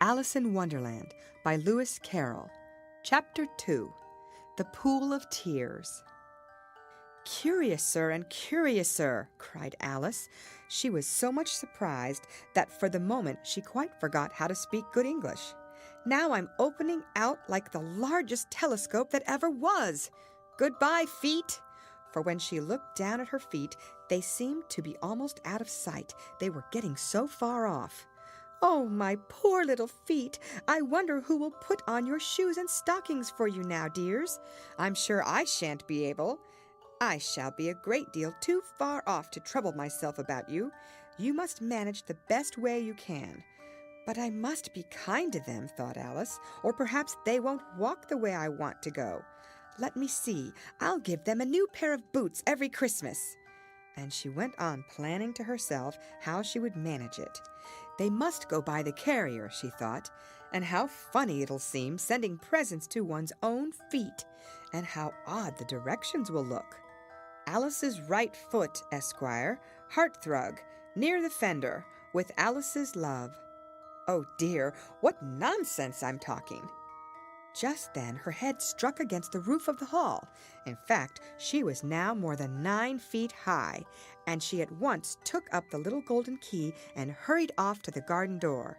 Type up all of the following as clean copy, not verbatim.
Alice in Wonderland by Lewis Carroll. Chapter 2. The Pool of Tears. "Curiouser and curiouser," cried Alice. She was so much surprised that for the moment she quite forgot how to speak good English. "Now I'm opening out like the largest telescope that ever was. Goodbye, feet!" For when she looked down at her feet, they seemed to be almost out of sight. They were getting so far off. "Oh, my poor little feet! I wonder who will put on your shoes and stockings for you now, dears. I'm sure I shan't be able. I shall be a great deal too far off to trouble myself about you. You must manage the best way you can." "But I must be kind to them," thought Alice, "or perhaps they won't walk the way I want to go. Let me see, I'll give them a new pair of boots every Christmas." And she went on planning to herself how she would manage it. They must go by the carrier, she thought, and how funny it'll seem sending presents to one's own feet, and how odd the directions will look. "Alice's right foot, Esquire, hearthrug, near the fender, with Alice's love." Oh dear, what nonsense I'm talking! Just then her head struck against the roof of the hall. In fact, she was now more than 9 feet high, and she at once took up the little golden key and hurried off to the garden door.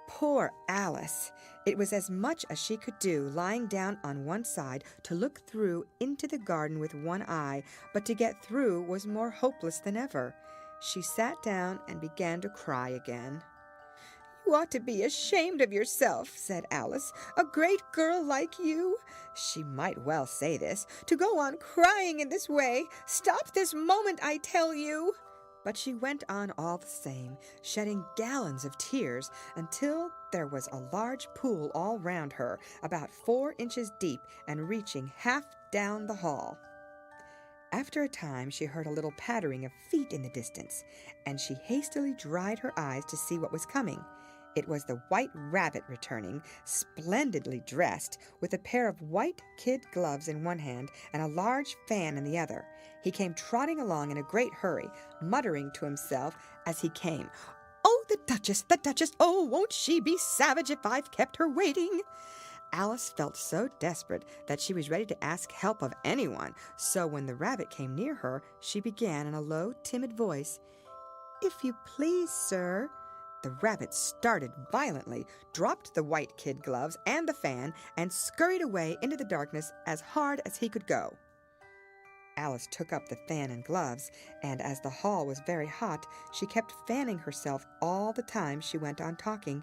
Poor Alice! It was as much as she could do, lying down on one side, to look through into the garden with one eye, but to get through was more hopeless than ever. She sat down and began to cry again. "You ought to be ashamed of yourself," said Alice. "A great girl like you," she might well say this, "to go on crying in this way. Stop this moment, I tell you." But she went on all the same, shedding gallons of tears, until there was a large pool all round her, about 4 inches deep and reaching half down the hall. After a time she heard a little pattering of feet in the distance, and she hastily dried her eyes to see what was coming. It was the White Rabbit returning, splendidly dressed, with a pair of white kid gloves in one hand and a large fan in the other. He came trotting along in a great hurry, muttering to himself as he came, "Oh, the Duchess, the Duchess! Oh, won't she be savage if I've kept her waiting?" Alice felt so desperate that she was ready to ask help of anyone, so when the rabbit came near her, she began in a low, timid voice, "If you please, sir." The rabbit started violently, dropped the white kid gloves and the fan, and scurried away into the darkness as hard as he could go. Alice took up the fan and gloves, and as the hall was very hot, she kept fanning herself all the time she went on talking.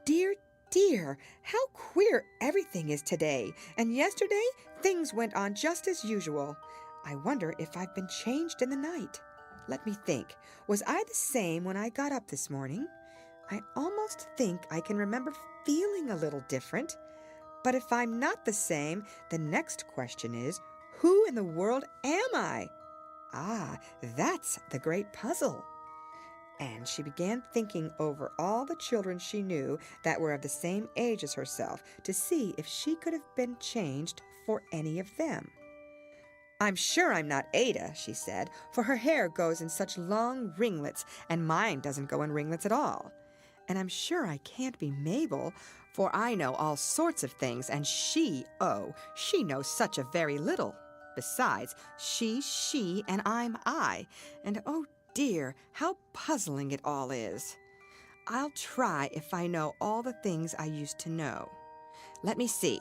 "Dear, dear, how queer everything is today, and yesterday things went on just as usual. I wonder if I've been changed in the night. Let me think. Was I the same when I got up this morning? I almost think I can remember feeling a little different. But if I'm not the same, the next question is, who in the world am I? Ah, that's the great puzzle." And she began thinking over all the children she knew that were of the same age as herself, to see if she could have been changed for any of them. "I'm sure I'm not Ada," she said, "for her hair goes in such long ringlets, and mine doesn't go in ringlets at all. And I'm sure I can't be Mabel, for I know all sorts of things, and she knows such a very little. Besides, she's she, and I'm I, and oh dear, how puzzling it all is. I'll try if I know all the things I used to know. Let me see.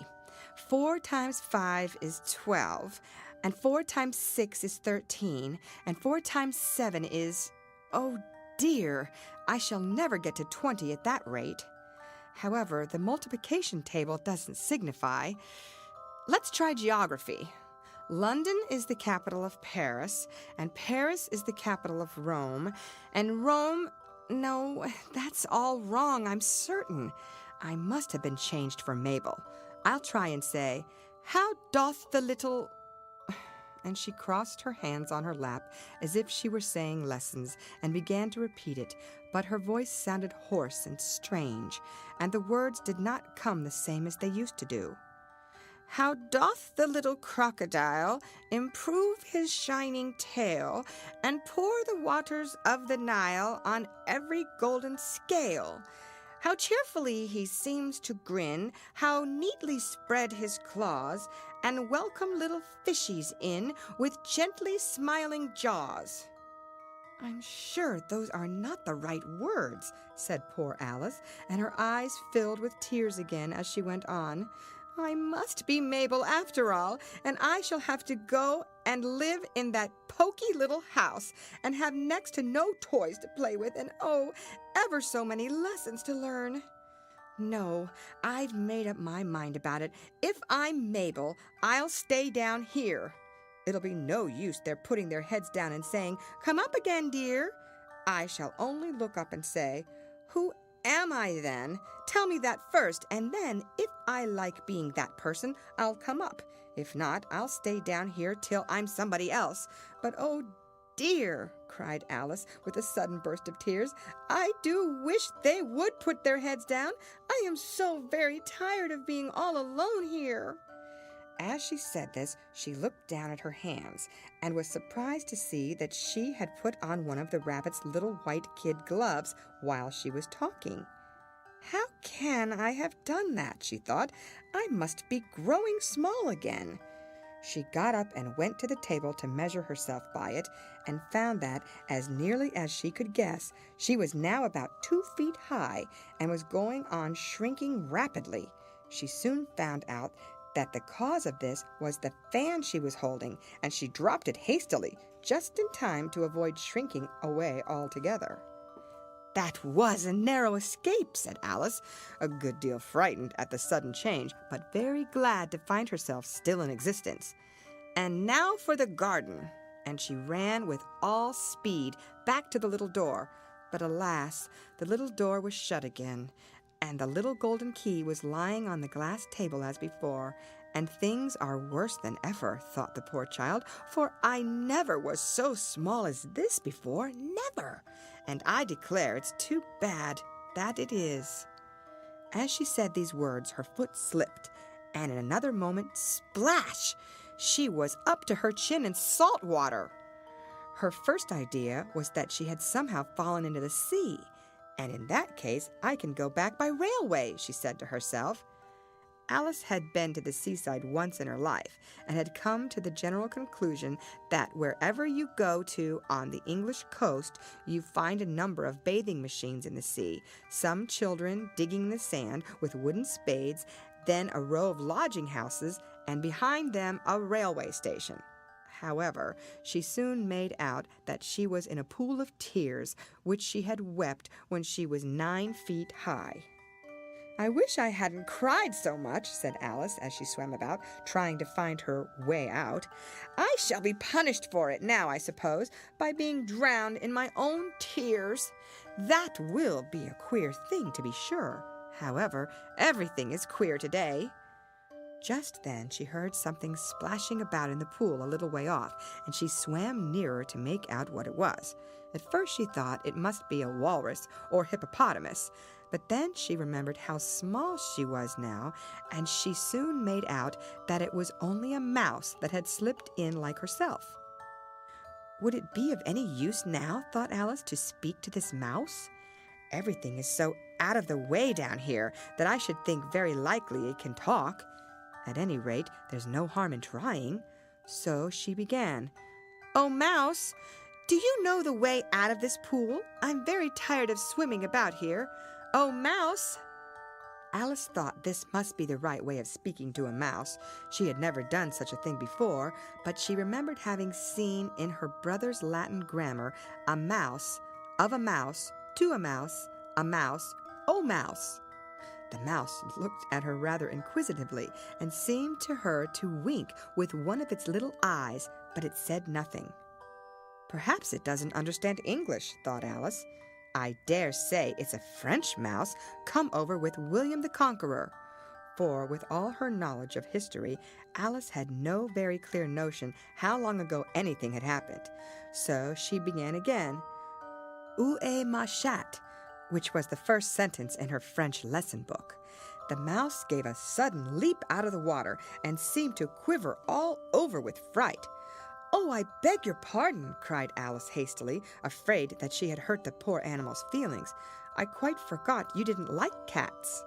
4 times 5 is 12, and 4 times 6 is 13, and 4 times 7 is... Oh dear, I shall never get to 20 at that rate. However, the multiplication table doesn't signify. Let's try geography. London is the capital of Paris, and Paris is the capital of Rome, and Rome... No, that's all wrong, I'm certain. I must have been changed for Mabel. I'll try and say, how doth the little... And she crossed her hands on her lap as if she were saying lessons, and began to repeat it, but her voice sounded hoarse and strange, and the words did not come the same as they used to do. How doth the little crocodile improve his shining tail, and pour the waters of the Nile on every golden scale? How cheerfully he seems to grin, how neatly spread his claws, and welcome little fishies in with gently smiling jaws. I'm sure those are not the right words, said poor Alice, and her eyes filled with tears again as she went on. I must be Mabel after all, and I shall have to go and live in that poky little house and have next to no toys to play with and, oh, ever so many lessons to learn. No, I've made up my mind about it. If I'm Mabel, I'll stay down here. It'll be no use their putting their heads down and saying, "Come up again, dear." I shall only look up and say, "Who am I then? Tell me that first, and then, if I like being that person, I'll come up. If not, I'll stay down here till I'm somebody else. But oh dear," cried Alice with a sudden burst of tears, "I do wish they would put their heads down. I am so very tired of being all alone here." As she said this, she looked down at her hands and was surprised to see that she had put on one of the rabbit's little white kid gloves while she was talking. How can I have done that, she thought. I must be growing small again. She got up and went to the table to measure herself by it and found that, as nearly as she could guess, she was now about 2 feet high and was going on shrinking rapidly. She soon found out that the cause of this was the fan she was holding, and she dropped it hastily, just in time to avoid shrinking away altogether. "That was a narrow escape," said Alice, a good deal frightened at the sudden change, but very glad to find herself still in existence. "And now for the garden." And she ran with all speed back to the little door. But alas, the little door was shut again, and the little golden key was lying on the glass table as before. And things are worse than ever, thought the poor child, for I never was so small as this before, never. And I declare it's too bad, that it is. As she said these words, her foot slipped, and in another moment, splash! She was up to her chin in salt water. Her first idea was that she had somehow fallen into the sea. And in that case, I can go back by railway, she said to herself. Alice had been to the seaside once in her life and had come to the general conclusion that wherever you go to on the English coast, you find a number of bathing machines in the sea, some children digging the sand with wooden spades, then a row of lodging houses, and behind them a railway station. However, she soon made out that she was in a pool of tears, which she had wept when she was 9 feet high. "I wish I hadn't cried so much," said Alice as she swam about, trying to find her way out. "I shall be punished for it now, I suppose, by being drowned in my own tears. That will be a queer thing, to be sure. However, everything is queer today." Just then she heard something splashing about in the pool a little way off, and she swam nearer to make out what it was. At first she thought it must be a walrus or hippopotamus, but then she remembered how small she was now, and she soon made out that it was only a mouse that had slipped in like herself. Would it be of any use now, thought Alice, to speak to this mouse? Everything is so out of the way down here that I should think very likely it can talk. At any rate, there's no harm in trying. So she began. "Oh, Mouse, do you know the way out of this pool? I'm very tired of swimming about here. Oh, Mouse!" Alice thought this must be the right way of speaking to a mouse. She had never done such a thing before, but she remembered having seen in her brother's Latin grammar a mouse, of a mouse, to a mouse, oh mouse. The mouse looked at her rather inquisitively and seemed to her to wink with one of its little eyes, but it said nothing. "Perhaps it doesn't understand English," thought Alice. "I dare say it's a French mouse come over with William the Conqueror." For with all her knowledge of history, Alice had no very clear notion how long ago anything had happened. So she began again. "Où est ma chatte?" which was the first sentence in her French lesson book. The mouse gave a sudden leap out of the water and seemed to quiver all over with fright. "Oh, I beg your pardon," cried Alice hastily, afraid that she had hurt the poor animal's feelings. I quite forgot you didn't like cats."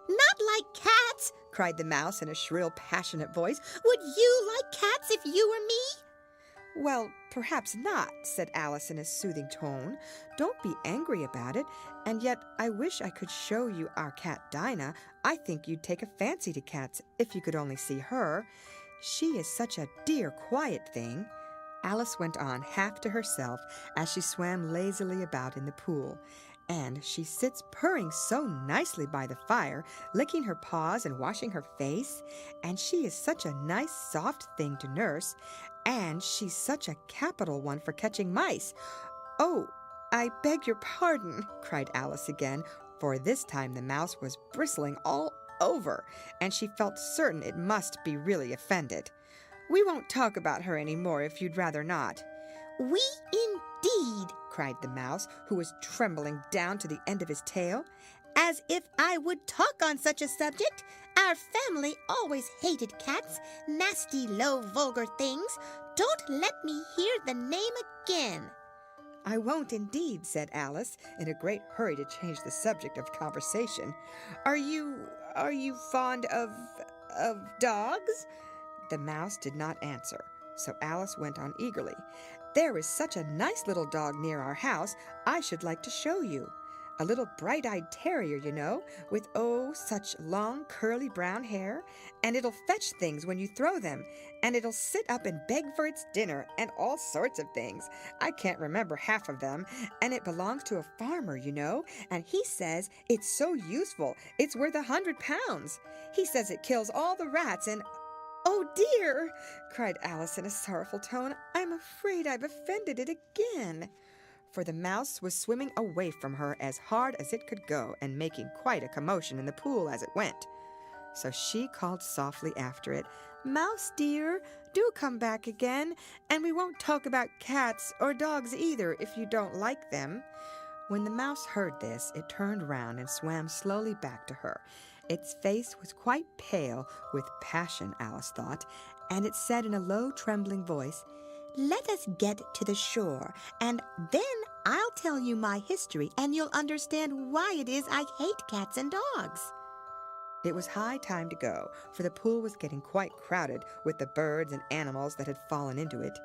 "Not like cats!" cried the mouse in a shrill, passionate voice. "Would you like cats if you were me?" "Well, perhaps not," said Alice in a soothing tone. "Don't be angry about it. And yet I wish I could show you our cat Dinah. I think you'd take a fancy to cats if you could only see her. She is such a dear, quiet thing." Alice went on, half to herself, as she swam lazily about in the pool. "And she sits purring so nicely by the fire, licking her paws and washing her face. And she is such a nice, soft thing to nurse. And she's such a capital one for catching mice." "Oh, I beg your pardon," cried Alice again, for this time the mouse was bristling all over, and she felt certain it must be really offended. "We won't talk about her any more if you'd rather not." "We indeed!" cried the mouse, who was trembling down to the end of his tail. "As if I would talk on such a subject! Our family always hated cats, nasty, low, vulgar things. Don't let me hear the name again." "I won't indeed," said Alice, in a great hurry to change the subject of conversation. Are you fond of dogs?" The mouse did not answer, so Alice went on eagerly. "There is such a nice little dog near our house, I should like to show you. A little bright-eyed terrier, you know, with such long curly brown hair, and it'll fetch things when you throw them, and it'll sit up and beg for its dinner, and all sorts of things. I can't remember half of them, and it belongs to a farmer, you know, and he says it's so useful, it's worth 100 pounds. He says it kills all the rats and—" "Oh, dear!" cried Alice in a sorrowful tone. "I'm afraid I've offended it again." For the mouse was swimming away from her as hard as it could go and making quite a commotion in the pool as it went. So she called softly after it, "Mouse dear, do come back again, and we won't talk about cats or dogs either if you don't like them." When the mouse heard this, it turned round and swam slowly back to her. Its face was quite pale with passion, Alice thought, and it said in a low, trembling voice, "Let us get to the shore, and then I'll tell you my history, and you'll understand why it is I hate cats and dogs." It was high time to go, for the pool was getting quite crowded with the birds and animals that had fallen into it.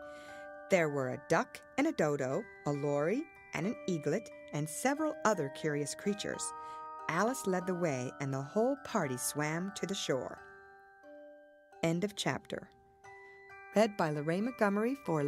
There were a duck and a dodo, a lory and an eaglet, and several other curious creatures. Alice led the way, and the whole party swam to the shore. End of chapter. Read by Lorraine Montgomery for